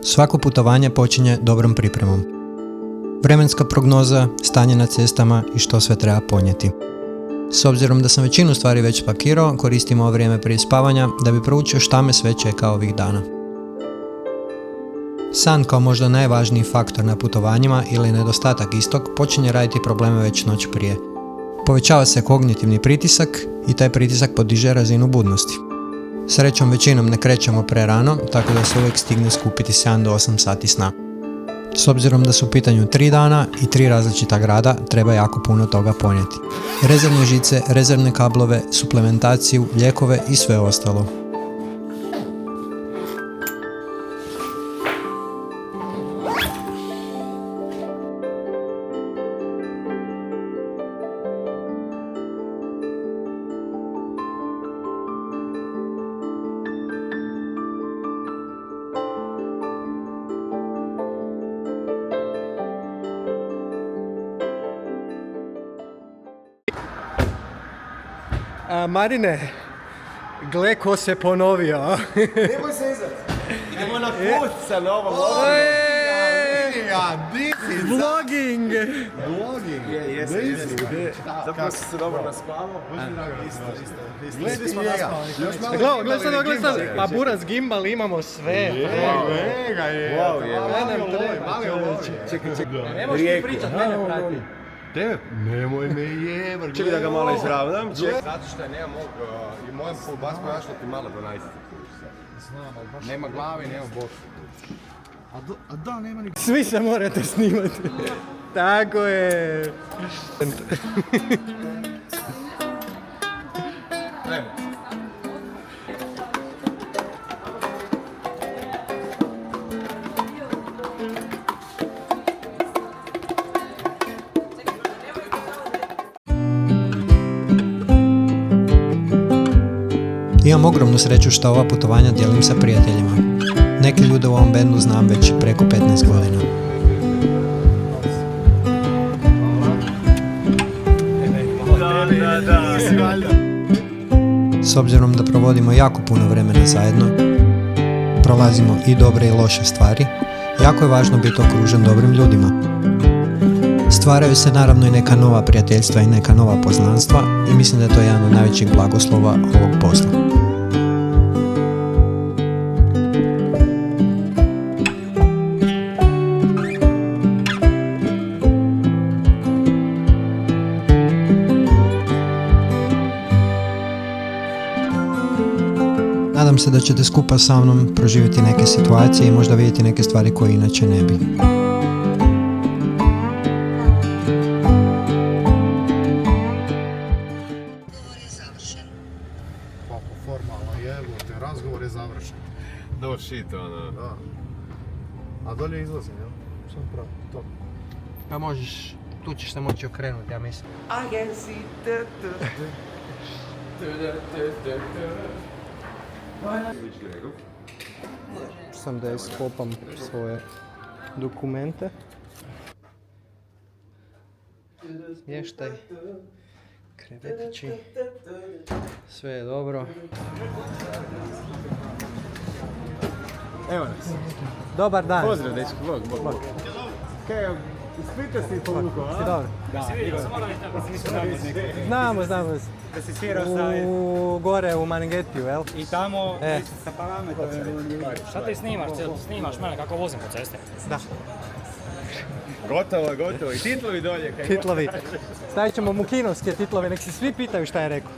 Svako putovanje počinje dobrom pripremom. Vremenska prognoza, stanje na cestama i što sve treba ponijeti. S obzirom da sam većinu stvari već spakirao, koristim ovo vrijeme prije spavanja da bi proučio šta me sve čeka ovih dana. San kao možda najvažniji faktor na putovanjima ili nedostatak istog počinje raditi probleme već noć prije. Povećava se kognitivni pritisak i taj pritisak podiže razinu budnosti. Srećom većinom ne krećemo prerano, tako da se uvijek stigne skupiti 7 do 8 sati sna. S obzirom da su u pitanju 3 dana i 3 različita grada, treba jako puno toga ponijeti. Rezervne žice, rezervne kablove, suplementaciju, lijekove i sve ostalo. Marine, gle ko se ponovio. Nemoj se izad. Idemo na put sa novom Vlogging. Zapravo si se dobro naspavao. Gledaj smo naspavali. Gle sad. Pa buras gimbal imamo sve. Čekaj. Ne možeš mi pričat, mene prati. Te? Nemoj me jebar. Čekaj da ga malo izravnam. Zato što nema mog i mojem full bas pojašla ti malo do najsti. Nema glave i nema boku. A da, nema nikog. Svi se morate snimati. Tako je. Ajmo. Imam ogromnu sreću što ova putovanja dijelim sa prijateljima. Neki ljude u ovom bendu znam već preko 15 godina. S obzirom da provodimo jako puno vremena zajedno, prolazimo i dobre i loše stvari, jako je važno biti okružen dobrim ljudima. Stvaraju se naravno i neka nova prijateljstva i neka nova poznanstva i mislim da je to jedan od najvećih blagoslova ovog posla. Nadam se da ćete skupa sa mnom proživjeti neke situacije i možda vidjeti neke stvari koje inače ne bi. Razgovor je završen. No shit, ono. Da. A dolje izlazim, jel? Sam pravo, to. Pa možeš, tu ćeš se moći okrenuti, ja mislim. Sam da iskopam svoje dokumente. Smještaj. Krevetići. Sve je dobro. Evo nas. Dobar dan. Pozdrav, dečki, bog. Kaj, Splita si povukao, a? Si dobro? Znamo. Da si svirao sa... Gore u Mangetiju, jel? I tamo sa parametrom. Šta ti snimaš? Snimaš mene kako vozim po cesti? Da. Gotovo. I titlovi dolje. Titlovi. Stavit ćemo Mukinovske titlove, nek se svi pitaju šta je rekao.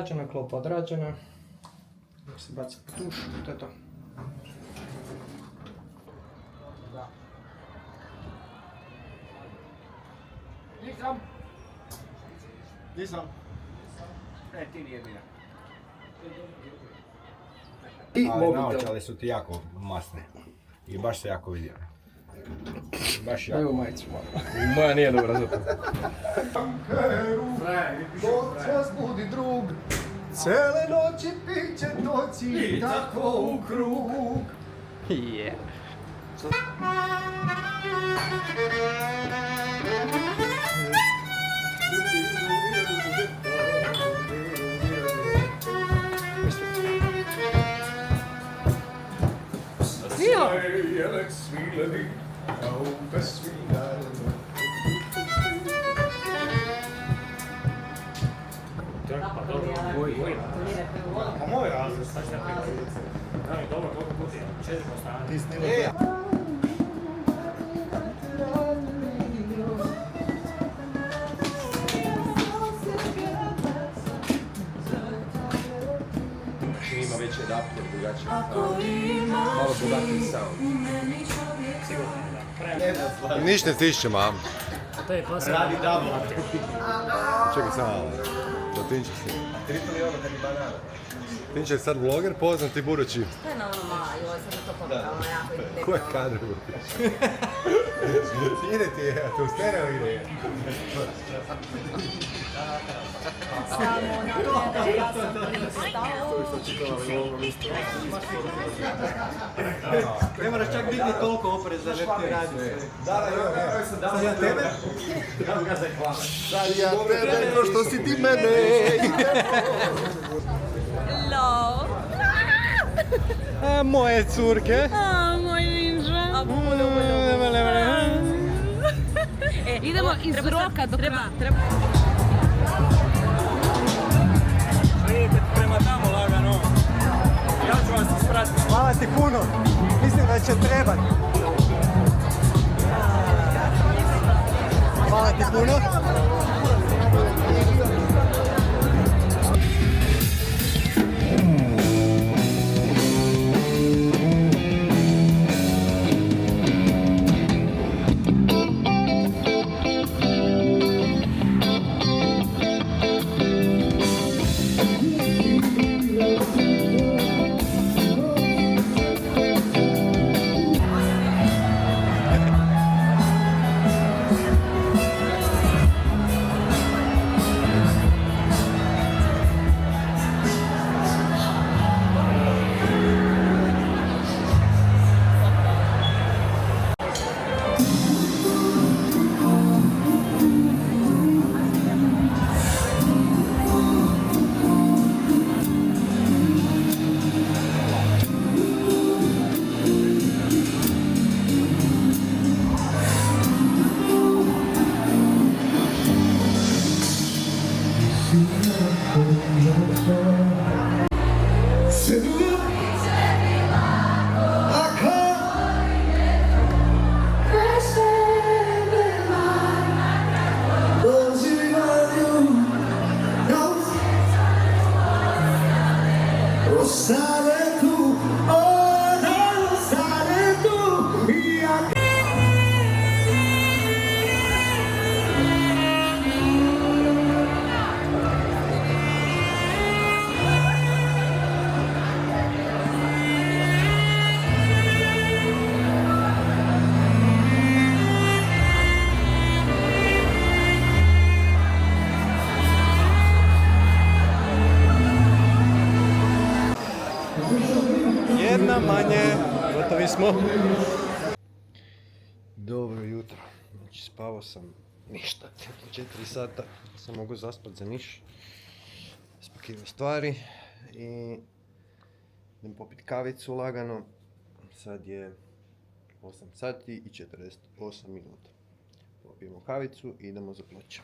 odrađena, klopa odrađena. Dok se baci tuš, to je to. Nisam. Ti nije bio. Ali naočale su ti jako masne. I baš se jako vidio. Baš jako. Evo majicu malo. Moja nije dobra za to. Noćas budi drug, cele noći piće toci, tako u krug. Yeah. Pa dobro, koji? Pa moj razred, sad ću ja prikazati. Da mi dobro, koliko puti je? 4 postane. Ti snimate. Ima veći adapter, drugačiji sound. Malo bogatiji sound. Ništa ne stišće, mam. To je posao. Radi double. Čekaj samo malo. Da Tinče snima. 3 miliona kad je banana. Tinče je sad vloger, poznat i budući. To je na ono malo, joj, sam to pogledala, jako ide. Ko je kadru? Ide ti je, tu stereo ide. Samo na tebe, ja sam pristao. Ne moraš čak biti toliko oprezan, jer ti radi sve. Sad ja tebe? Sad ja tebe, ko što si ti mene. Hello. Moje curke. A, moj ninja. A, idemo iz roka do kraja. Treba. Vidite prema tamo lagano. Ja ću vas ispratiti. Hvala ti puno. Mislim da će trebat. Hvala ti puno. Jedna manje, gotovi smo. Dobro jutro, znači spavao sam ništa, 4 sata sam mogu zaspat za niš, spakirao stvari i idem popit kavicu lagano, sad je 8 sati i 48 minuta. Popijemo kavicu i idemo za Ploče.